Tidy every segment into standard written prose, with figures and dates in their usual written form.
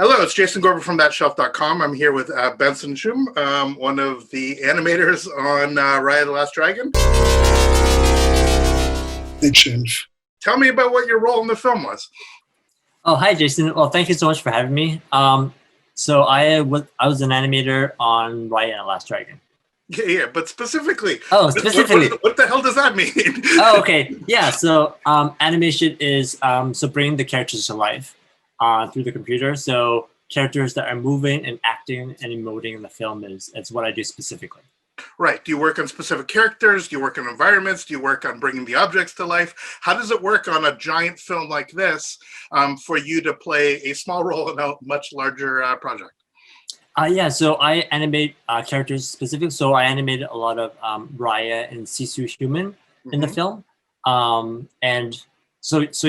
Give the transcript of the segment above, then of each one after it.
Hello, it's Jason Gorber from thatshelf.com. I'm here with Benson Shum, one of the animators on Raya the Last Dragon. Thanks. Tell me about what your role in the film was. Oh, hi, Jason. Well, thank you so much for having me. So I was an animator on Raya the Last Dragon. Yeah, but specifically. Oh, specifically. What the hell does that mean? Oh, okay. Yeah, so animation is so bringing the characters to life through the computer. So characters that are moving and acting and emoting in the film is what I do specifically. Right. Do you work on specific characters? Do you work on environments? Do you work on bringing the objects to life? How does it work on a giant film like this for you to play a small role in a much larger project? Yeah, so I animate characters specifically. So I animated a lot of Raya and Sisu Human in the film. And so just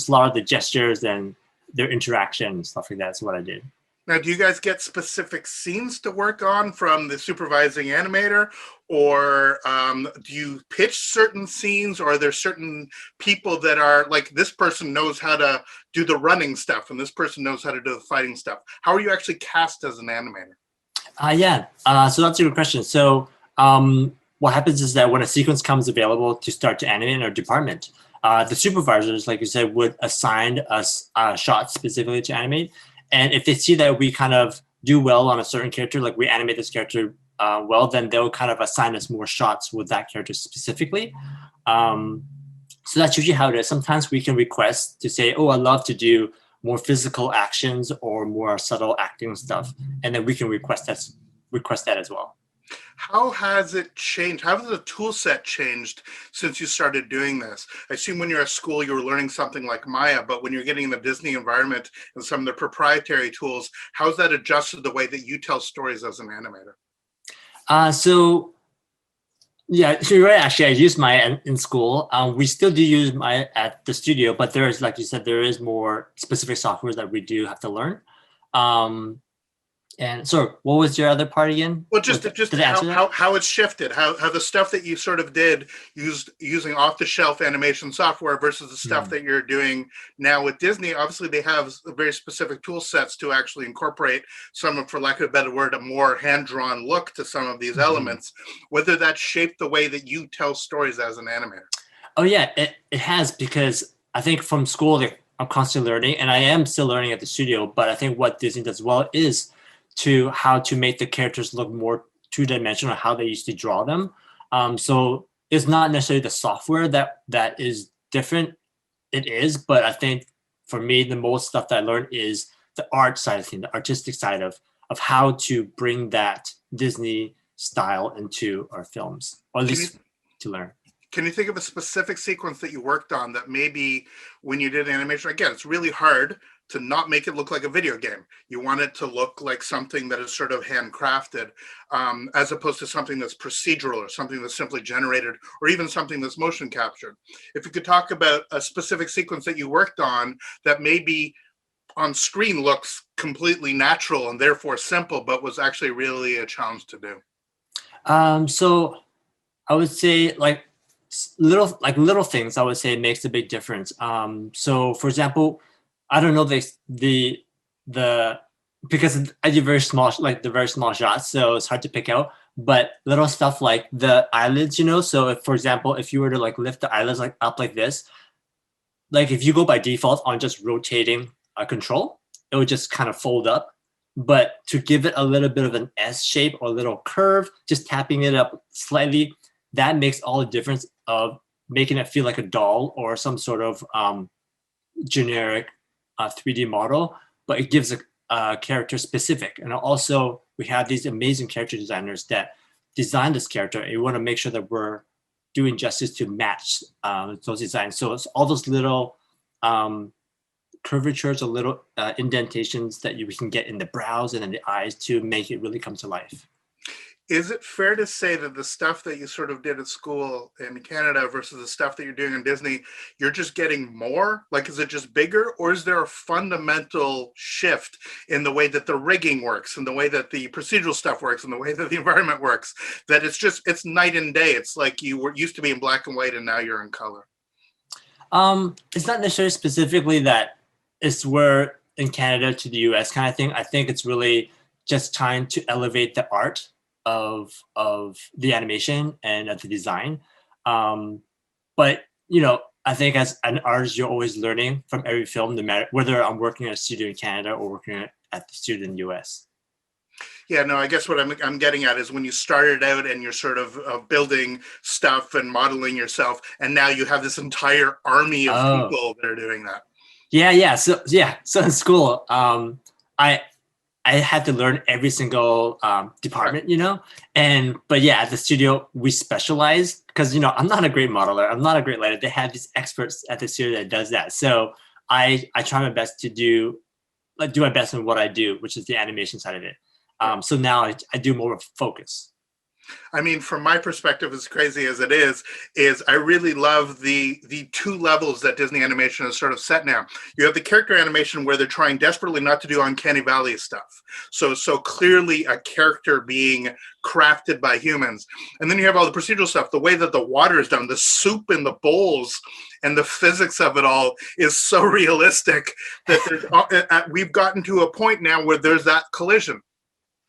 a lot of the gestures and their interaction and stuff like that's what I did. Now, do you guys get specific scenes to work on from the supervising animator, or do you pitch certain scenes, or are there certain people that are like, this person knows how to do the running stuff and this person knows how to do the fighting stuff? How are you actually cast as an animator? So that's a good question. So what happens is that when a sequence comes available to start to animate in our department, the supervisors, like you said, would assign us shots specifically to animate. And if they see that we kind of do well on a certain character, like we animate this character well, then they'll kind of assign us more shots with that character specifically. So that's usually how it is. Sometimes we can request to say, oh, I'd love to do more physical actions or more subtle acting stuff. And then we can request that as well. How has it changed? How has the tool set changed since you started doing this? I assume when you're at school, you were learning something like Maya, but when you're getting in the Disney environment and some of the proprietary tools, how's that adjusted the way that you tell stories as an animator? Yeah, so you're right. Actually, I use Maya in school. We still do use Maya at the studio, but there is, like you said, there is more specific software that we do have to learn. And so what was your other part again? Well, just how it's shifted, how the stuff that you sort of did using off-the-shelf animation software versus the stuff that you're doing now with Disney. Obviously, they have very specific tool sets to actually incorporate some of, for lack of a better word, a more hand-drawn look to some of these elements, whether that shaped the way that you tell stories as an animator. Oh, yeah, it has, because I think from school, I'm constantly learning, and I am still learning at the studio, but I think what Disney does well is to how to make the characters look more two-dimensional, how they used to draw them. So it's not necessarily the software that is different. It is, but I think for me, the most stuff that I learned is the art side of things, the artistic side of how to bring that Disney style into our films, or at least to learn. Can you think of a specific sequence that you worked on that maybe when you did animation, again, it's really hard to not make it look like a video game. You want it to look like something that is sort of handcrafted, as opposed to something that's procedural or something that's simply generated, or even something that's motion captured. If you could talk about a specific sequence that you worked on that maybe on screen looks completely natural and therefore simple, but was actually really a challenge to do. So I would say little things, I would say makes a big difference. So for example, I don't know because I do very small shots, so it's hard to pick out. But little stuff like the eyelids, So if, for example, if you were to lift the eyelids up like this, if you go by default on just rotating a control, it would just kind of fold up. But to give it a little bit of an S shape or a little curve, just tapping it up slightly, that makes all the difference of making it feel like a doll or some sort of generic 3D model, but it gives a character specific. And also, we have these amazing character designers that design this character, and we want to make sure that we're doing justice to match those designs. So it's all those little curvatures or little indentations that we can get in the brows and in the eyes to make it really come to life. Is it fair to say that the stuff that you sort of did at school in Canada versus the stuff that you're doing in Disney, you're just getting more? Is it just bigger, or is there a fundamental shift in the way that the rigging works and the way that the procedural stuff works and the way that the environment works, that it's night and day? It's like you used to be in black and white and now you're in color. It's not necessarily specifically that it's where in Canada to the US kind of thing. I think it's really just trying to elevate the art of the animation and of the design. Um, but I think as an artist, you're always learning from every film, no matter whether I'm working at a studio in Canada or working at the studio in the US. Yeah, no, I guess what I'm getting at is when you started out and you're sort of building stuff and modeling yourself, and now you have this entire army of Oh, people that are doing that. So in school, I I had to learn every single Right. department, but yeah, at the studio we specialize because I'm not a great modeler, I'm not a great lighter. They have these experts at the studio that does that. So I try my best to do my best in what I do, which is the animation side of it. Right. So now I do more of focus. I mean, from my perspective, as crazy as it is I really love the two levels that Disney animation is sort of set now. You have the character animation where they're trying desperately not to do uncanny valley stuff. So clearly a character being crafted by humans. And then you have all the procedural stuff, the way that the water is done, the soup in the bowls, and the physics of it all is so realistic that we've gotten to a point now where there's that collision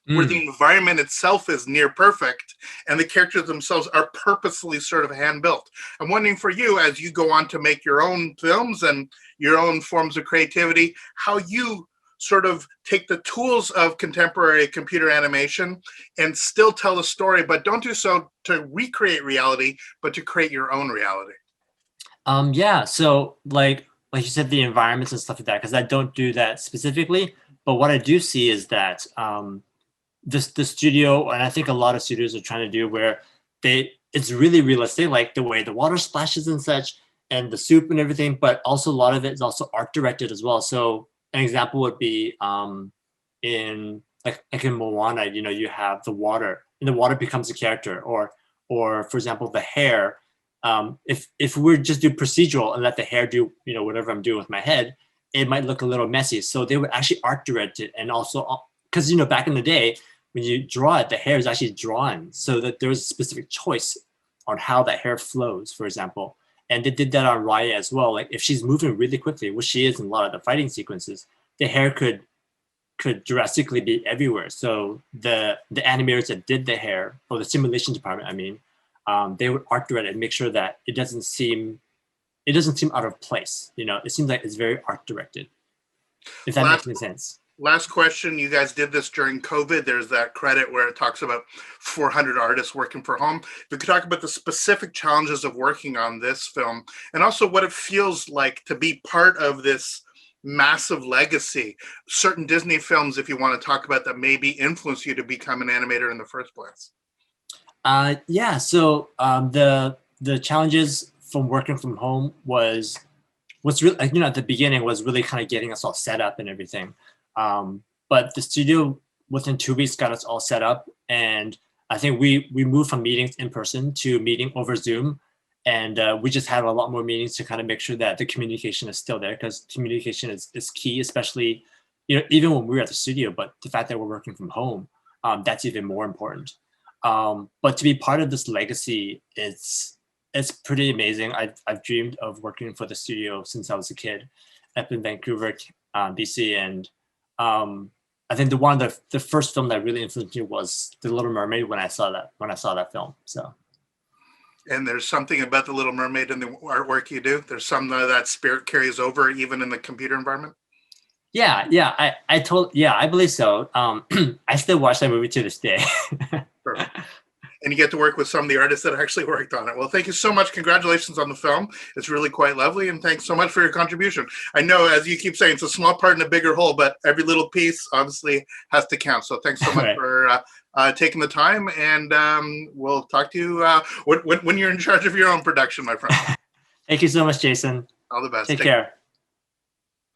where the Mm. environment itself is near perfect and the characters themselves are purposely sort of hand built. I'm wondering for you, as you go on to make your own films and your own forms of creativity, how you sort of take the tools of contemporary computer animation and still tell a story, but don't do so to recreate reality, but to create your own reality. Yeah, so like you said, the environments and stuff like that, because I don't do that specifically, but what I do see is that the studio, and I think a lot of studios are trying to do where it's really realistic, like the way the water splashes and such, and the soup and everything, but also a lot of it is also art directed as well. So an example would be in like in Moana, you have the water, and the water becomes a character, or for example, the hair. If we just do procedural and let the hair do whatever I'm doing with my head, it might look a little messy. So they would actually art direct it, and also because back in the day when you draw it, the hair is actually drawn so that there's a specific choice on how that hair flows, for example. And they did that on Raya as well. Like if she's moving really quickly, which she is in a lot of the fighting sequences, the hair could drastically be everywhere. So the animators that did the hair, or the simulation department, I mean, they would art direct it and make sure that it doesn't seem out of place. It seems like it's very art directed. If that makes Last any sense. last question. You guys did this during COVID. There's that credit where it talks about 400 artists working from home. If you could talk about the specific challenges of working on this film and also what it feels like to be part of this massive legacy. Certain Disney films, if you want to talk about that, maybe influence you to become an animator in the first place. Yeah. So the challenges from working from home what's really at the beginning was really kind of getting us all set up and everything. But the studio within 2 weeks got us all set up, and I think we moved from meetings in person to meeting over Zoom, and we just had a lot more meetings to kind of make sure that the communication is still there because communication is key, especially even when we were at the studio. But the fact that we're working from home, that's even more important. But to be part of this legacy, it's pretty amazing. I've dreamed of working for the studio since I was a kid up in Vancouver, BC, and I think the first film that really influenced me was The Little Mermaid when I saw that film. So And there's something about the Little Mermaid in the artwork you do. There's some of that spirit carries over even in the computer environment. yeah, I believe so. I still watch that movie to this day. Perfect. And you get to work with some of the artists that actually worked on it. Well, thank you so much. Congratulations on the film. It's really quite lovely. And thanks so much for your contribution. I know, as you keep saying, it's a small part in a bigger whole, but every little piece obviously has to count. So thanks so much Right. for taking the time. And we'll talk to you when you're in charge of your own production, my friend. Thank you so much, Jason. All the best. Take care.